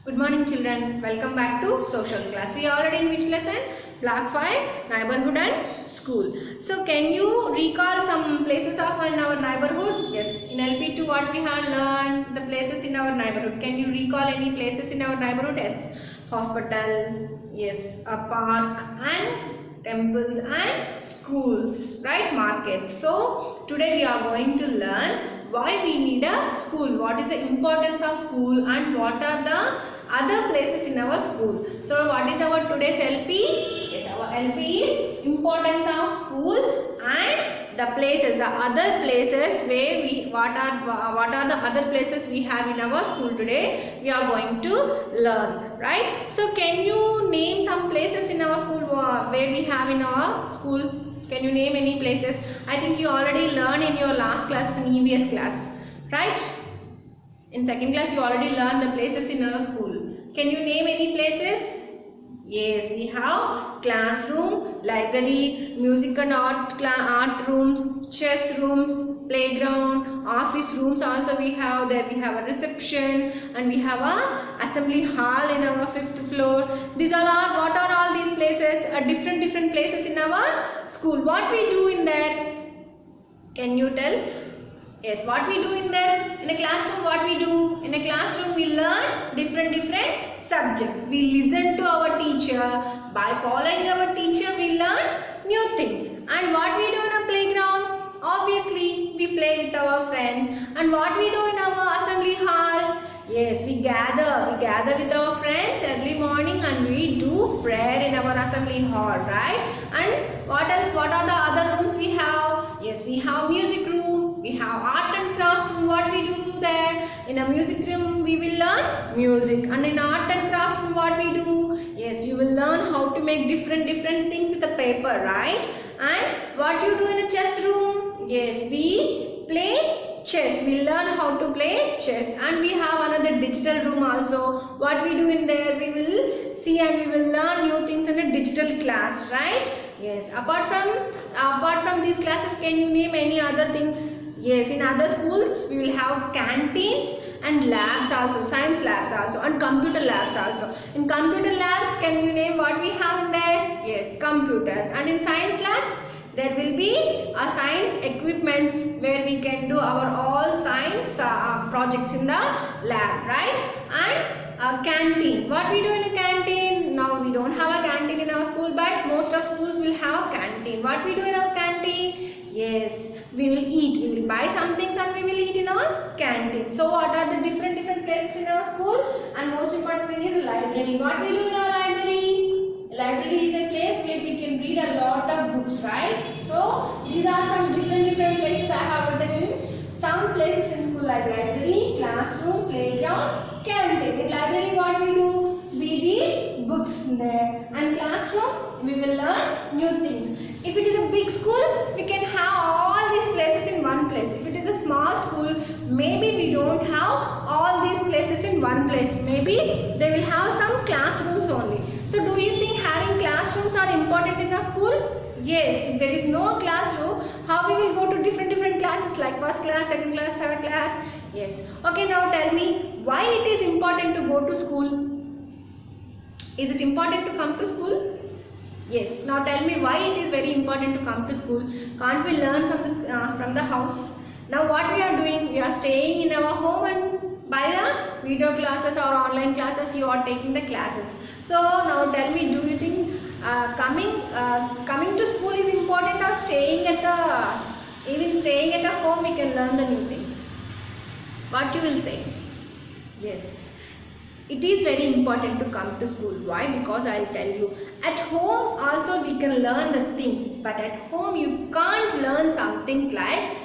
Good morning children, welcome back to social class. We are already in which lesson? Block 5, neighborhood and school. So can you recall some places of in our neighborhood? Yes, in LP2 what we have learned, the places in our neighborhood. Can you recall any places in our neighborhood? Yes, hospital, yes, a park and temples and schools, right? Markets. So today we are going to learn why we need a school, what is the importance of school and what are the other places in our school. So what is our today's LP? Yes, our LP is importance of school and the places, the other places where we, what are the other places we have in our school today we are going to learn, right? So can you name some places in our school where we have in our school? Can you name any places? I think you already learned in your last class in EVS class, right? In second class you already learned the places in our school. Can you name any places? Yes, we have classroom, library, music and art rooms, chess rooms, playground, office rooms also we have there. We have a reception and we have a assembly hall in our 5th floor. These are all, what are all these places? Different places in our school. What we do in there? Can you tell? Yes, what we do in there? In a classroom, what we do? In a classroom we learn different subjects. We listen to our teacher. By following our teacher we learn new things. And what we do in a playground? Obviously we play with our friends. And what we do in our assembly hall? Yes, we gather with our friends early morning and we do prayer in our assembly hall, right? And what else? What are the other rooms we have? Yes, we have music room, we have art and craft room. What we do there? In a music room we will learn music, and in art and craft room what we do? Yes, you will learn how to make different things with the paper, right? And what you do in a chess room? Yes, we play chess. We learn how to play chess. And we have another digital room also. What we do in there? We will see and we will learn new things in a digital class, right? Yes. Apart from these classes, can you name any other things? Yes, in other schools we will have canteens and labs also, science labs also, and computer labs also. In computer labs, can you name what we have in there? Yes, computers. And in science labs, there will be a science equipments where we can do our all science projects in the lab, right? And a canteen. What we do in a canteen? Now we don't have a canteen in our school, but most of schools will have a canteen. What we do in our canteen? Yes, we will eat. We will buy some things and we will eat in our canteen. So what are the different places in our school? And most important thing is library. What we do in our library? Library is a place where we can read a lot of books, right? So these are some different places I have written in some places in school, like library, classroom, playground, canteen. In library what we do? We read books there. And classroom we will learn new things. If it is a big school, we can have all these places in one place. If it is a small school, maybe we don't have all these places in one place. Maybe they will have some classrooms only. So do you think having classrooms are important in our school? Yes, if there is no classroom, how we will go to different classes like first class, second class, third class? Yes. Okay, now tell me why it is important to go to school. Is it important to come to school? Yes. Now tell me why it is very important to come to school. Can't we learn from the house? Now what we are doing? We are staying in our home and by the video classes or online classes you are taking the classes. So now tell me, do you think coming to school is important or staying even staying at a home we can learn the new things? What you will say? Yes. It is very important to come to school. Why? Because I will tell you. At home also we can learn the things, but at home you can't learn some things like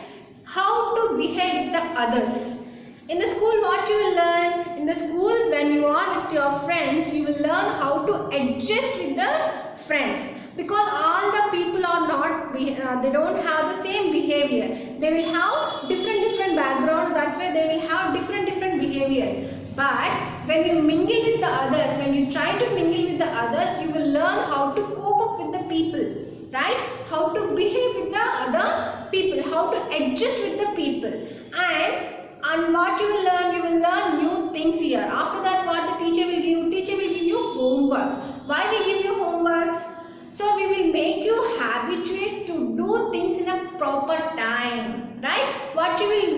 how to behave with the others. In the school what you will learn? In the school when you are with your friends, you will learn how to adjust with the friends. Because all the people are not, they don't have the same behavior. They will have different backgrounds. That's why they will have different behaviors. But when you mingle with the others, when you try to mingle with the others, you will learn how to cope up with the people, right? How to behave with the other people, how to adjust with the people. And what you will learn new things here. After that, what the teacher will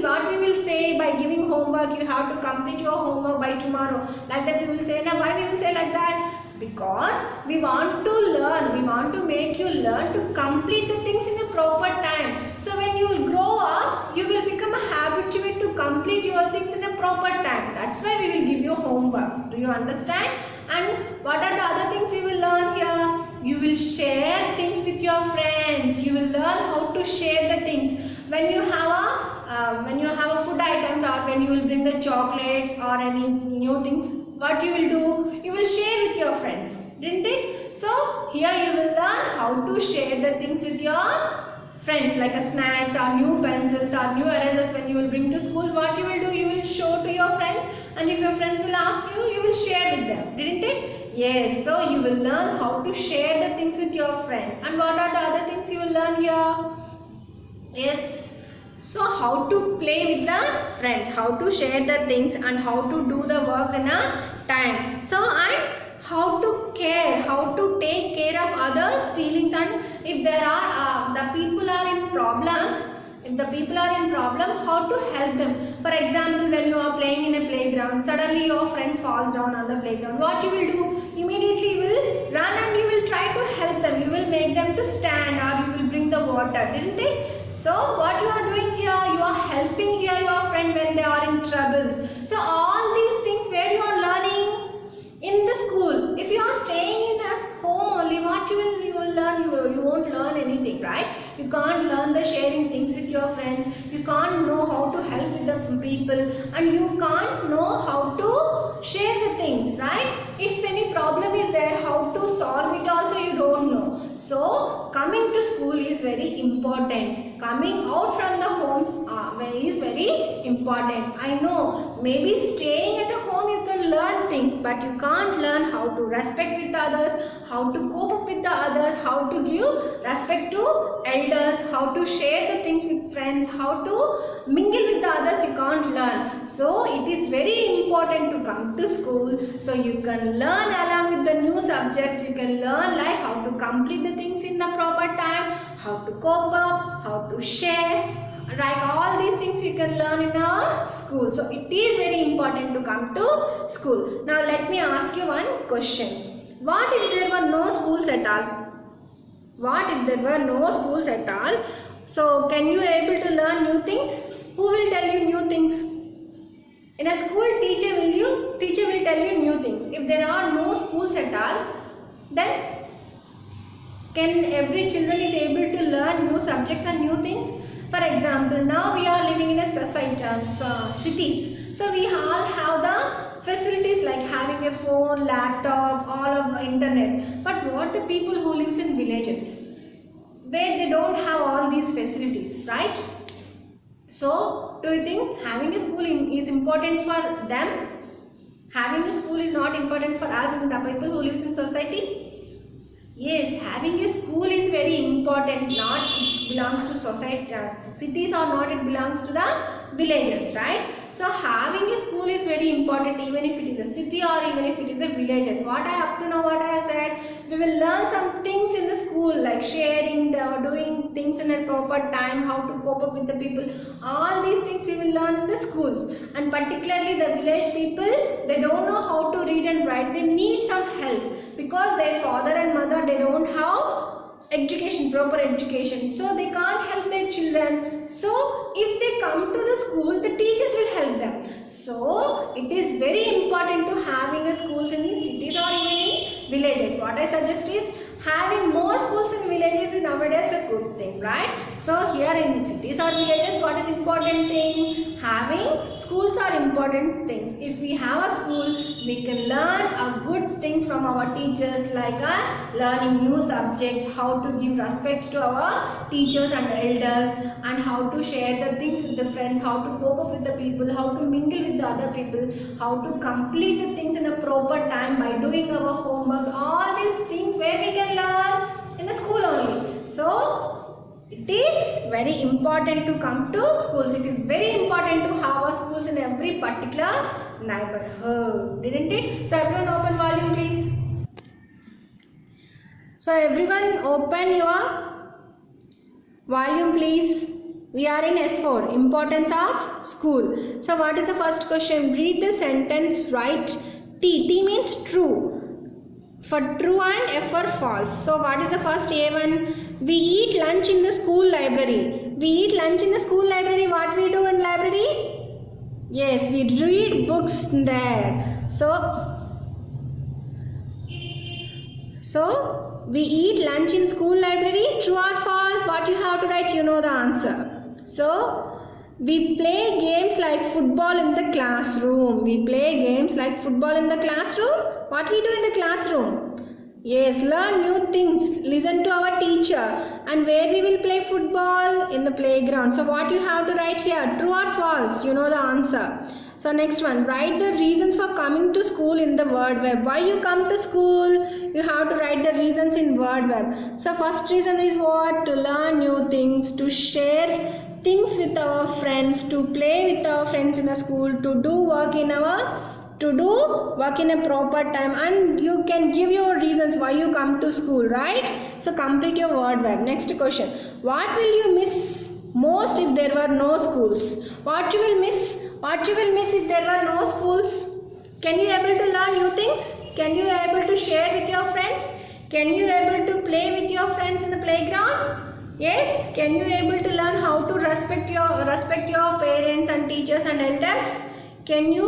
what we will say by giving homework, you have to complete your homework by tomorrow. Like that we will say. Now why we will say like that? Because we want to learn, we want to make you learn to complete the things in a proper time. So when you grow up, you will become a habituate to complete your things in a proper time. That's why we will give you homework. Do you understand? And what are the other things you will learn here? You will share things with your friends. You will learn how to share the things. When you have a food items, or when you will bring the chocolates or any new things, what you will do? You will share with your friends, didn't it? So here you will learn how to share the things with your friends, like a snacks or new pencils or new erasers. When you will bring to schools, what you will do? You will show to your friends, and if your friends will ask you, you will share with them, didn't it? Yes, so you will learn how to share the things with your friends. And what are the other things you will learn here? Yes. So how to play with the friends, how to share the things, and how to do the work in a time. So and how to care, how to take care of others' feelings, and if there are the people are in problems, if the people are in problem, how to help them. For example, when you are playing in a playground, suddenly your friend falls down on the playground. What you will do? Immediately you will run and you will try to help them. You will make them to stand, or you will bring the water, didn't it? So what you are doing here? You are helping here your friend when they are in troubles. So all these things where you are learning in the school. If you are staying in at home only, what you will learn? You won't learn anything, right? You can't learn the sharing things with your friends. You can't know how to help with the people, and you can't know how to share the things, right? If any problem is there, how to solve it also you don't know. So coming to school is very important. Coming out from the homes is very important. I know maybe staying at a home you can learn things, but you can't learn how to respect with others, how to cope up with the others, how to give respect to elders, how to share the things with friends, how to mingle with the others. You can't learn. So it is very important to come to school, so you can learn along with the new subjects. You can learn like how to complete the things in the proper time, how to cope up, how to share. Like all these things you can learn in a school. So it is very important to come to school. Now let me ask you one question. What if there were no schools at all? What if there were no schools at all? So can you able to learn new things? Who will tell you new things? In a school, teacher will tell you new things. If there are no schools at all, then can every children is able to learn new subjects and new things? For example, now we are living in a society, cities. So we all have the facilities like having a phone, laptop, all of internet. But what the people who lives in villages, where they don't have all these facilities, right? So do you think having a school is important for them? Having a school is not important for us and the people who lives in society? Yes, having a school is very important. Not it belongs to society, cities or not, it belongs to the villages, right? So having a school is very important, even if it is a city or even if it is a villages. Up to now what I have said, we will learn some things in the school like sharing, doing things in a proper time, how to cope up with the people. All these things we will learn in the schools. And particularly the village people, they don't know how to read and write. They need some help because their father and mother, they don't have education, proper education, so they can't help their children. So if they come to the school, the teachers will help them. So it is very important to having a schools in cities or even in villages. What I suggest is having more schools in villages is nowadays a good thing, right? So here in cities or villages, what is important thing? Having schools are important things. If we have a school, we can learn good things from our teachers, like learning new subjects, how to give respects to our teachers and elders, and how to share the things with the friends, how to cope up with the people, how to mingle with the other people, how to complete the things in a proper time by doing our homeworks. All these things where we can learn in the school only. So it is very important to come to schools. It is very important to have a schools in every particular neighborhood, didn't it? So everyone open volume please. So everyone open your volume please. We are in S4, importance of school. So what is the first question? Read the sentence, write T. T means true. For true and F for false. So what is the first A1? We eat lunch in the school library. We eat lunch in the school library. What we do in library? Yes, we read books there. So we eat lunch in school library. True or false? What you have to write? You know the answer. So we play games like football in the classroom. We play games like football in the classroom. What we do in the classroom? Yes, learn new things. Listen to our teacher. And where we will play football? In the playground. So what you have to write here? True or false? You know the answer. So next one, write the reasons for coming to school in the word web. Why you come to school? You have to write the reasons in word web. So first reason is what? To learn new things, to share things with our friends, to play with our friends in a school, to do work in a proper time, and you can give your reasons why you come to school, right? So complete your word web. Next question, what will you miss most if there were no schools? What you will miss if there were no schools? Can you able to learn new things? Can you able to share with your friends? Can you able to play with your friends in the playground? Yes, can you able to learn how to respect your parents and teachers and elders? Can you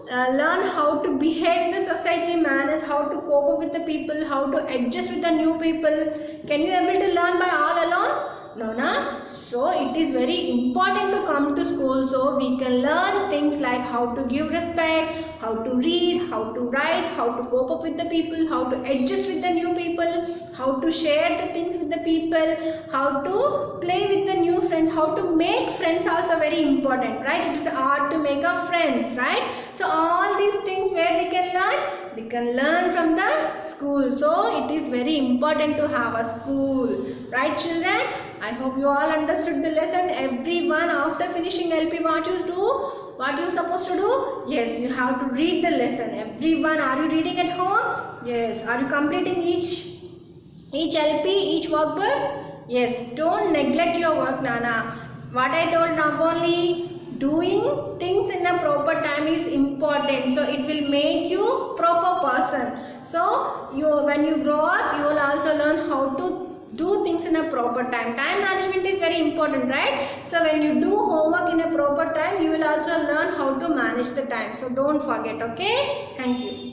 learn how to behave in the society manners, how to cope up with the people, how to adjust with the new people? Can you able to learn by all alone? No, na? So it is very important to come to school so we can learn things like how to give respect, how to read, how to write, how to cope up with the people, how to adjust with the new people, how to share the things with the people, how to play with the new friends, how to make friends also very important, right? It is art to make our friends, right? So all these things where we can learn? We can learn from the school. So it is very important to have a school, right children? I hope you all understood the lesson. Everyone after finishing LP, what you do? What you supposed to do? Yes, you have to read the lesson. Everyone, are you reading at home? Yes. Are you completing each LP, each workbook? Yes. Don't neglect your work, Nana. What I told, not only doing things in a proper time is important. So it will make you proper person. So when you grow up, you will also learn how to do things in a proper time. Time management is very important, right? So when you do homework in a proper time, you will also learn how to manage the time. So don't forget, okay? Thank you.